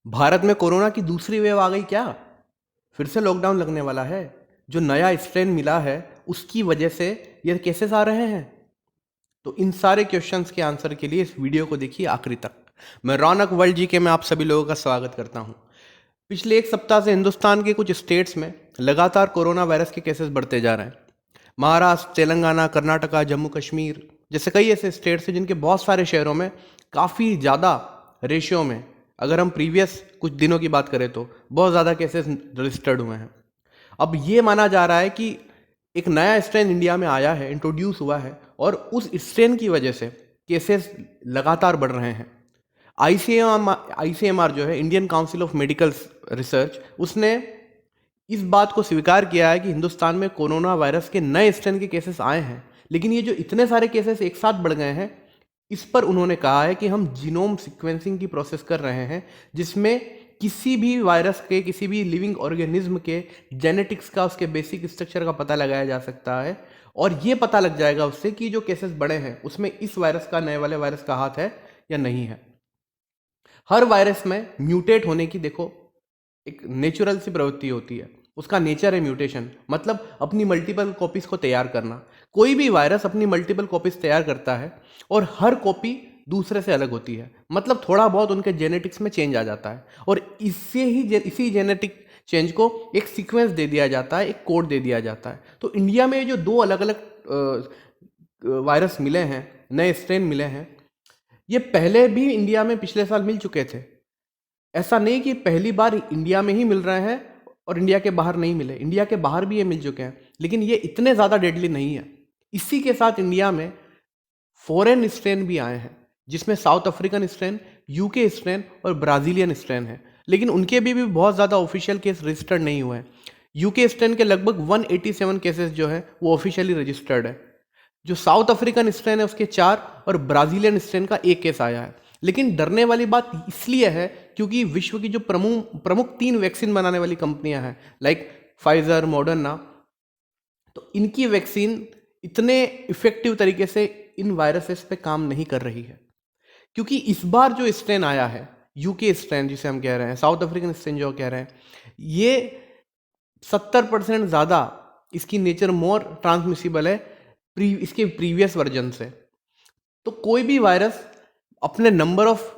भारत में कोरोना की दूसरी वेव आ गई क्या? फिर से लॉकडाउन लगने वाला है? जो नया स्ट्रेन मिला है उसकी वजह से ये केसेस आ रहे हैं? तो इन सारे क्वेश्चंस के आंसर के लिए इस वीडियो को देखिए आखिरी तक। मैं रौनक वर्ल्ड जीके में आप सभी लोगों का स्वागत करता हूं। पिछले एक सप्ताह से हिंदुस्तान के कुछ स्टेट्स में लगातार कोरोना वायरस के केसेस बढ़ते जा रहे हैं। महाराष्ट्र, तेलंगाना, कर्नाटका, जम्मू कश्मीर जैसे कई ऐसे स्टेट्स हैं जिनके बहुत सारे शहरों में काफ़ी ज़्यादा रेशियो में, अगर हम प्रीवियस कुछ दिनों की बात करें तो बहुत ज़्यादा केसेस रजिस्टर्ड हुए हैं। अब ये माना जा रहा है कि एक नया स्ट्रेन इंडिया में आया है, इंट्रोड्यूस हुआ है और उस स्ट्रेन की वजह से केसेस लगातार बढ़ रहे हैं। आईसीएमआर जो है, Indian council of medical research, उसने इस बात को स्वीकार किया है कि हिंदुस्तान में कोरोना वायरस के नए स्ट्रेन के केसेस आए हैं। लेकिन ये जो इतने सारे केसेस एक साथ बढ़ गए हैं, इस पर उन्होंने कहा है कि हम जीनोम सीक्वेंसिंग की प्रोसेस कर रहे हैं, जिसमें किसी भी वायरस के, किसी भी लिविंग ऑर्गेनिज्म के जेनेटिक्स का, उसके बेसिक स्ट्रक्चर का पता लगाया जा सकता है और ये पता लग जाएगा उससे कि जो केसेस बढ़े हैं उसमें इस वायरस का, नए वाले वायरस का हाथ है या नहीं है। हर वायरस में म्यूटेट होने की देखो एक नेचुरल सी प्रवृत्ति होती है, उसका नेचर है म्यूटेशन, मतलब अपनी मल्टीपल कॉपीज को तैयार करना। कोई भी वायरस अपनी मल्टीपल कॉपीज तैयार करता है और हर कॉपी दूसरे से अलग होती है, मतलब थोड़ा बहुत उनके जेनेटिक्स में चेंज आ जाता है और इसी जेनेटिक चेंज को एक सीक्वेंस दे दिया जाता है, एक कोड दे दिया जाता है। तो इंडिया में जो दो अलग अलग वायरस मिले हैं, नए स्ट्रेन मिले हैं, ये पहले भी इंडिया में पिछले साल मिल चुके थे। ऐसा नहीं कि पहली बार इंडिया में ही मिल रहे हैं और इंडिया के बाहर नहीं मिले, इंडिया के बाहर भी ये मिल चुके हैं, लेकिन ये इतने ज़्यादा डेडली नहीं है। इसी के साथ इंडिया में फॉरेन स्ट्रेन भी आए हैं, जिसमें south African strain, UK strain और ब्राज़ीलियन स्ट्रेन है, लेकिन उनके भी बहुत ज़्यादा ऑफिशियल केस रजिस्टर्ड नहीं हुए हैं। यूके स्ट्रेन के लगभग 187 केसेस जो है वो ऑफिशियली रजिस्टर्ड है। जो साउथ अफ्रीकन स्ट्रेन है उसके 4 और ब्राज़ीलियन स्ट्रेन का 1 केस आया है। लेकिन डरने वाली बात इसलिए है क्योंकि विश्व की जो प्रमुख 3 वैक्सीन बनाने वाली कंपनियां हैं, लाइक फाइजर, मॉडर्ना, तो इनकी वैक्सीन इतने इफेक्टिव तरीके से इन वायरसेस पे काम नहीं कर रही है। क्योंकि इस बार जो स्ट्रेन आया है, यूके स्ट्रेन जिसे हम कह रहे हैं, साउथ अफ्रीकन स्ट्रेन जो कह रहे हैं, ये 70% ज़्यादा इसकी नेचर मोर ट्रांसमिसिबल है इसके प्रीवियस वर्जन से। तो कोई भी वायरस अपने नंबर ऑफ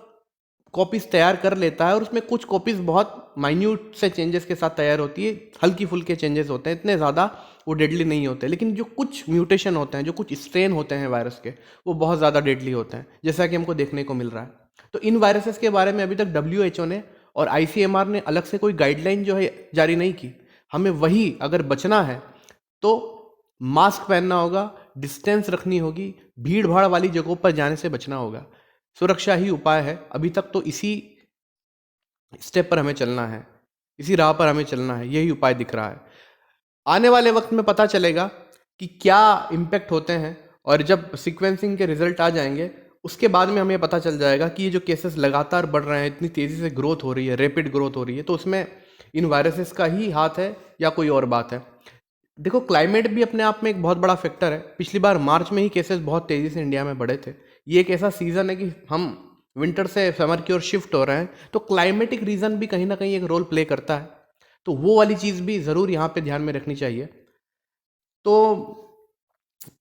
कॉपीज तैयार कर लेता है और उसमें कुछ कॉपीज बहुत माइन्यूट से चेंजेस के साथ तैयार होती है, हल्की फुल्के चेंजेस होते हैं, इतने ज़्यादा वो डेडली नहीं होते। लेकिन जो कुछ म्यूटेशन होते हैं, जो कुछ स्ट्रेन होते हैं वायरस के, वो बहुत ज़्यादा डेडली होते हैं, जैसा कि हमको देखने को मिल रहा है। तो इन वायरसेस के बारे में अभी तक WHO ने और ICMR ने अलग से कोई गाइडलाइन जो है जारी नहीं की। हमें वही, अगर बचना है तो मास्क पहनना होगा, डिस्टेंस रखनी होगी, भीड़ भाड़ वाली जगहों पर जाने से बचना होगा। सुरक्षा ही उपाय है। अभी तक तो इसी स्टेप पर हमें चलना है, इसी राह पर हमें चलना है, यही उपाय दिख रहा है। आने वाले वक्त में पता चलेगा कि क्या इम्पैक्ट होते हैं और जब सीक्वेंसिंग के रिजल्ट आ जाएंगे उसके बाद में हमें पता चल जाएगा कि ये जो केसेस लगातार बढ़ रहे हैं, इतनी तेज़ी से ग्रोथ हो रही है, रैपिड ग्रोथ हो रही है, तो उसमें इन वायरसेस का ही हाथ है या कोई और बात है। देखो, क्लाइमेट भी अपने आप में एक बहुत बड़ा फैक्टर है। पिछली बार मार्च में ही केसेस बहुत तेज़ी से इंडिया में बढ़े थे। ये एक ऐसा सीज़न है कि हम विंटर से समर की ओर शिफ्ट हो रहे हैं, तो क्लाइमेटिक रीज़न भी कहीं ना कहीं एक रोल प्ले करता है। तो वो वाली चीज़ भी ज़रूर यहाँ पे ध्यान में रखनी चाहिए। तो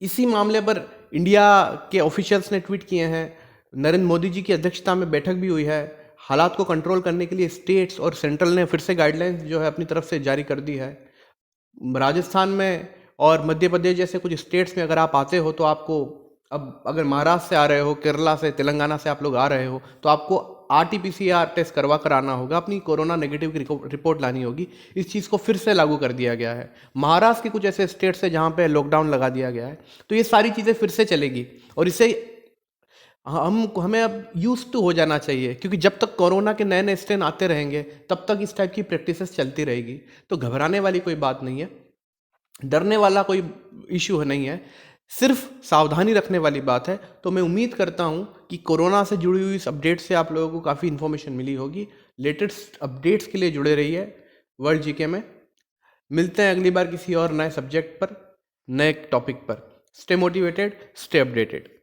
इसी मामले पर इंडिया के ऑफिशियल्स ने ट्वीट किए हैं, नरेंद्र मोदी जी की अध्यक्षता में बैठक भी हुई है। हालात को कंट्रोल करने के लिए स्टेट्स और सेंट्रल ने फिर से गाइडलाइंस जो है अपनी तरफ से जारी कर दी है। राजस्थान में और मध्य प्रदेश जैसे कुछ स्टेट्स में अगर आप आते हो तो आपको, अब अगर महाराष्ट्र से आ रहे हो, केरला से, तेलंगाना से आप लोग आ रहे हो, तो आपको RT-PCR टेस्ट करवा कर आना होगा, अपनी कोरोना नेगेटिव की रिपोर्ट लानी होगी। इस चीज़ को फिर से लागू कर दिया गया है। महाराष्ट्र के कुछ ऐसे स्टेट्स है जहाँ पे लॉकडाउन लगा दिया गया है, तो ये सारी चीज़ें फिर से चलेगी और इससे हमें अब यूज टू हो जाना चाहिए, क्योंकि जब तक कोरोना के नए नए स्ट्रेन आते रहेंगे तब तक इस टाइप की प्रैक्टिसेस चलती रहेगी। तो घबराने वाली कोई बात नहीं है, डरने वाला कोई इश्यू नहीं है, सिर्फ सावधानी रखने वाली बात है। तो मैं उम्मीद करता हूँ कि कोरोना से जुड़ी हुई इस अपडेट से आप लोगों को काफ़ी इन्फॉर्मेशन मिली होगी। लेटेस्ट अपडेट्स के लिए जुड़े रहिए वर्ल्ड जीके में। मिलते हैं अगली बार किसी और नए सब्जेक्ट पर, नए टॉपिक पर। Stay motivated, stay updated.